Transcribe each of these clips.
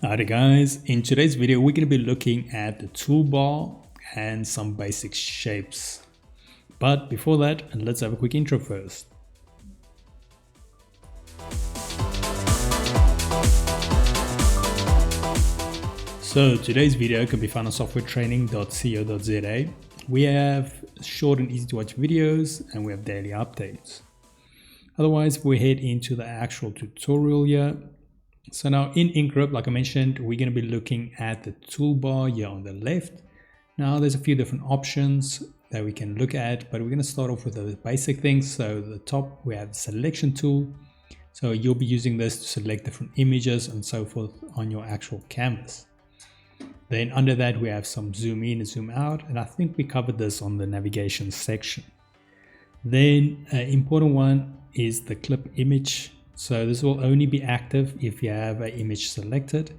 Alright guys, in today's video we're going to be looking at the toolbar and some basic shapes. But before that, let's have a quick intro first. So today's video can be found on softwaretraining.co.za. We have short and easy to watch videos and we have daily updates. Otherwise, we head into the actual tutorial here. So now in InkRIP, like I mentioned, we're going to be looking at the toolbar here on the left. Now there's a few different options that we can look at, but we're going to start off with the basic things. So at the top we have the selection tool. So you'll be using this to select different images and so forth on your actual canvas. Then under that we have some zoom in and zoom out, and I think we covered this on the navigation section. Then an important one is the clip image. So this will only be active if you have an image selected.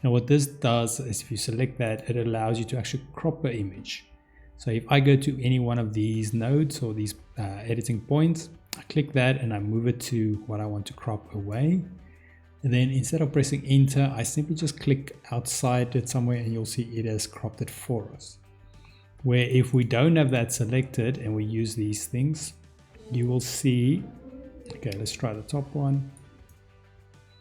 Now what this does is if you select that, it allows you to actually crop an image. So if I go to any one of these nodes or these editing points, I click that and I move it to what I want to crop away. And then instead of pressing enter, I simply just click outside it somewhere and you'll see it has cropped it for us. Where if we don't have that selected and we use these things, you will see, okay, let's try the top one.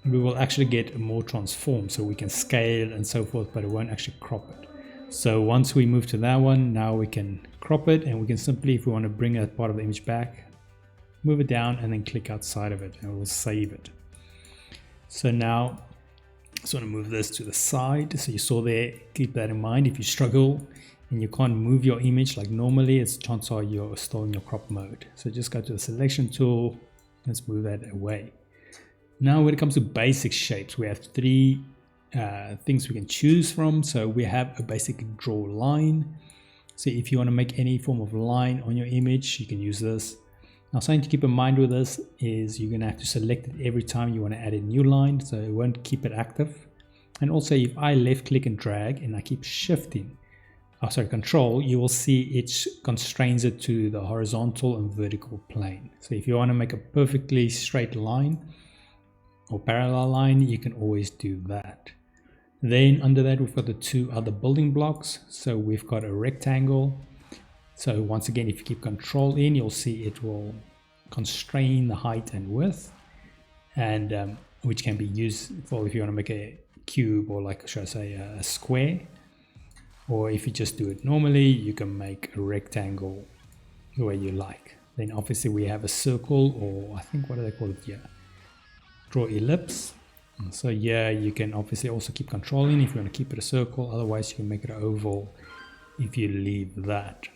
We will actually get more transform, so we can scale and so forth, but it won't actually crop it. So once we move to that one, now we can crop it, and we can simply, if we want to bring that part of the image back, move it down and then click outside of it and we'll save it. So now I just want to move this to the side. So you saw there, keep that in mind. If you struggle and you can't move your image like normally, it's chances are you're still in your crop mode. So just go to the selection tool. Let's move that away. Now when it comes to basic shapes, we have three things we can choose from. So we have a basic draw line. So if you want to make any form of line on your image, you can use this. Now something to keep in mind with this is you're going to have to select it every time you want to add a new line, so it won't keep it active. And also if I left click and drag and I keep shifting, control, you will see it constrains it to the horizontal and vertical plane. So if you want to make a perfectly straight line or parallel line, you can always do that. Then under that we've got the two other building blocks. So we've got a rectangle. So once again, if you keep control in, you'll see it will constrain the height and width, and which can be used for if you want to make a cube or like, should I say, a square. Or if you just do it normally, you can make a rectangle the way you like. Then obviously we have a circle, or I think, what do they call it here? Draw ellipse. So yeah, you can obviously also keep controlling if you want to keep it a circle. Otherwise you can make it an oval if you leave that.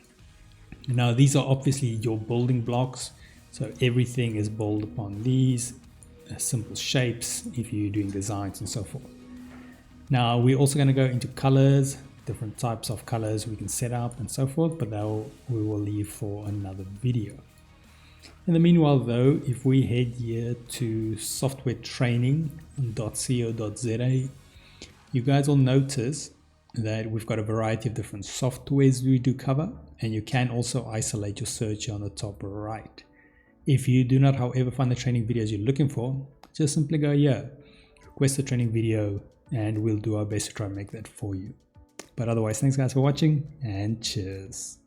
Now these are obviously your building blocks. So everything is built upon these simple shapes if you're doing designs and so forth. Now we're also going to go into colors. Different types of colors we can set up and so forth, but that we will leave for another video. In the meanwhile though, if we head here to softwaretraining.co.za, you guys will notice that we've got a variety of different softwares we do cover, and you can also isolate your search on the top right. If you do not, however, find the training videos you're looking for, just simply go here, request a training video, and we'll do our best to try and make that for you. But otherwise, thanks guys for watching, and cheers.